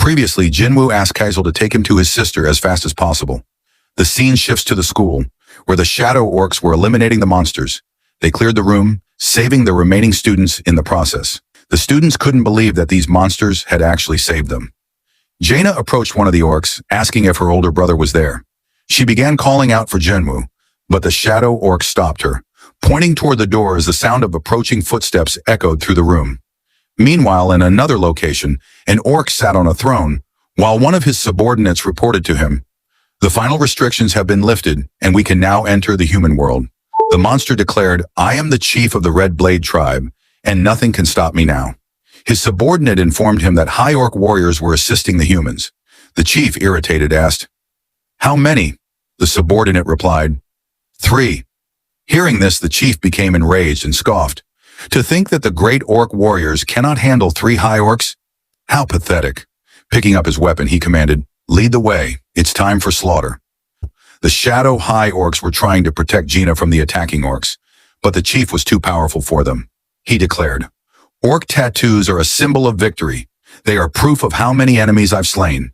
Previously, Jinwoo asked Kaisel to take him to his sister as fast as possible. The scene shifts to the school, where the shadow orcs were eliminating the monsters. They cleared the room, saving the remaining students in the process. The students couldn't believe that these monsters had actually saved them. Jaina approached one of the orcs, asking if her older brother was there. She began calling out for Jinwoo, but the shadow orc stopped her, pointing toward the door as the sound of approaching footsteps echoed through the room. Meanwhile, in another location, an orc sat on a throne, while one of his subordinates reported to him, "The final restrictions have been lifted, and we can now enter the human world." The monster declared, "I am the chief of the Red Blade tribe, and nothing can stop me now." His subordinate informed him that high orc warriors were assisting the humans. The chief, irritated, asked, "How many?" The subordinate replied, "3. Hearing this, the chief became enraged and scoffed. To think that the great orc warriors cannot handle 3 high orcs? How pathetic. Picking up his weapon, he commanded, "Lead the way. It's time for slaughter." The shadow high orcs were trying to protect Jaina from the attacking orcs, but the chief was too powerful for them. He declared, "Orc tattoos are a symbol of victory. They are proof of how many enemies I've slain."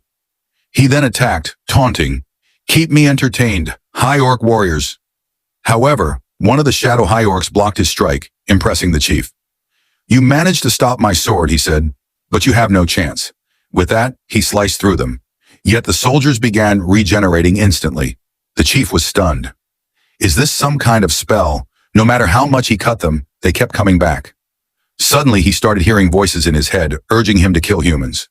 He then attacked, taunting, "Keep me entertained, high orc warriors." However, one of the shadow high orcs blocked his strike, impressing the chief. "You managed to stop my sword," he said, "but you have no chance." With that, he sliced through them. Yet the soldiers began regenerating instantly. The chief was stunned. Is this some kind of spell? No matter how much he cut them, they kept coming back. Suddenly, he started hearing voices in his head, urging him to kill humans.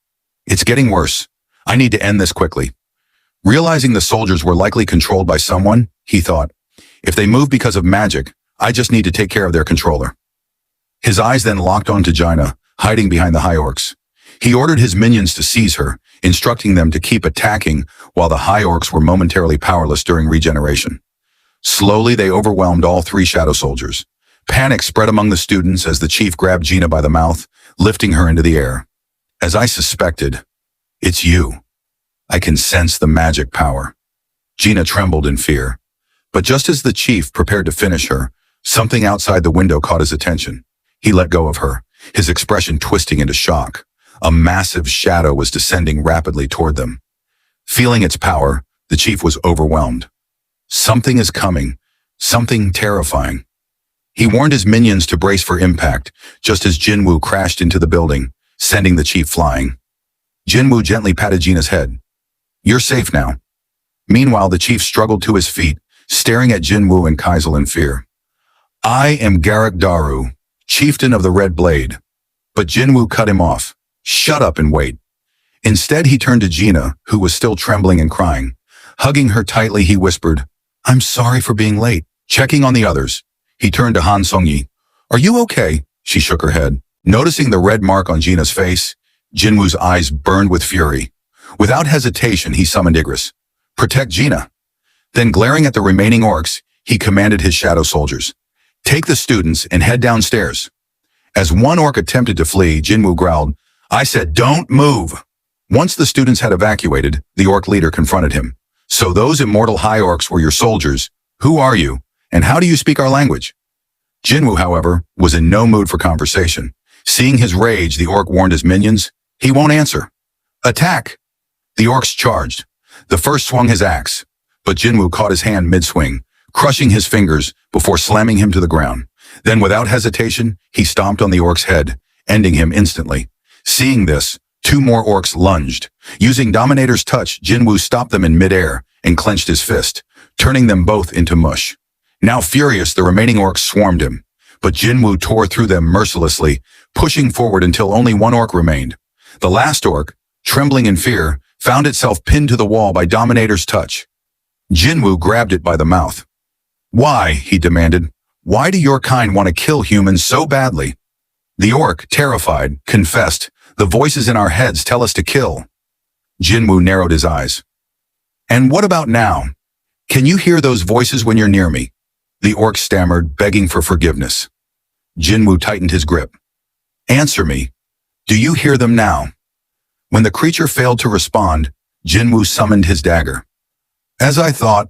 "It's getting worse. I need to end this quickly." Realizing the soldiers were likely controlled by someone, he thought, "If they move because of magic, I just need to take care of their controller." His eyes then locked onto Jaina, hiding behind the high orcs. He ordered his minions to seize her, instructing them to keep attacking while the high orcs were momentarily powerless during regeneration. Slowly, they overwhelmed all 3 shadow soldiers. Panic spread among the students as the chief grabbed Jaina by the mouth, lifting her into the air. "As I suspected, it's you. I can sense the magic power." Jaina trembled in fear. But just as the chief prepared to finish her, something outside the window caught his attention. He let go of her, his expression twisting into shock. A massive shadow was descending rapidly toward them. Feeling its power, the chief was overwhelmed. Something is coming, something terrifying. He warned his minions to brace for impact, just as Jinwoo crashed into the building, sending the chief flying. Jinwoo gently patted Jaina's head. "You're safe now." Meanwhile, the chief struggled to his feet, staring at Jinwoo and Kaisel in fear. "I am Garrick Daru, chieftain of the Red Blade." But Jinwoo cut him off. "Shut up and wait." Instead, he turned to Jaina, who was still trembling and crying. Hugging her tightly, he whispered, "I'm sorry for being late." Checking on the others, he turned to Han Songyi. "Are you okay?" She shook her head. Noticing the red mark on Jaina's face, Jinwoo's eyes burned with fury. Without hesitation, he summoned Igris. "Protect Jaina." Then, glaring at the remaining orcs, he commanded his shadow soldiers, "Take the students and head downstairs." As one orc attempted to flee, Jinwoo growled, "I said don't move." Once the students had evacuated, the orc leader confronted him. "So those immortal high orcs were your soldiers. Who are you, and how do you speak our language?" Jinwoo, however, was in no mood for conversation. Seeing his rage, the orc warned his minions, "He won't answer." "Attack!" The orcs charged. The first swung his axe, but Jinwoo caught his hand mid-swing, crushing his fingers before slamming him to the ground. Then, without hesitation, he stomped on the orc's head, ending him instantly. Seeing this, 2 more orcs lunged. Using Dominator's touch, Jinwoo stopped them in midair and clenched his fist, turning them both into mush. Now furious, the remaining orcs swarmed him, but Jinwoo tore through them mercilessly, pushing forward until only 1 orc remained. The last orc, trembling in fear, found itself pinned to the wall by Dominator's touch. Jinwoo grabbed it by the mouth. "Why?" he demanded. "Why do your kind want to kill humans so badly?" The orc, terrified, confessed, "The voices in our heads tell us to kill." Jinwoo narrowed his eyes. "And what about now? Can you hear those voices when you're near me?" The orc stammered, begging for forgiveness. Jinwoo tightened his grip. "Answer me. Do you hear them now?" When the creature failed to respond, Jinwoo summoned his dagger. "As I thought,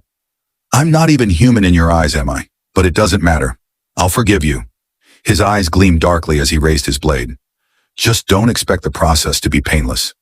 I'm not even human in your eyes, am I? But it doesn't matter. I'll forgive you." His eyes gleamed darkly as he raised his blade. "Just don't expect the process to be painless."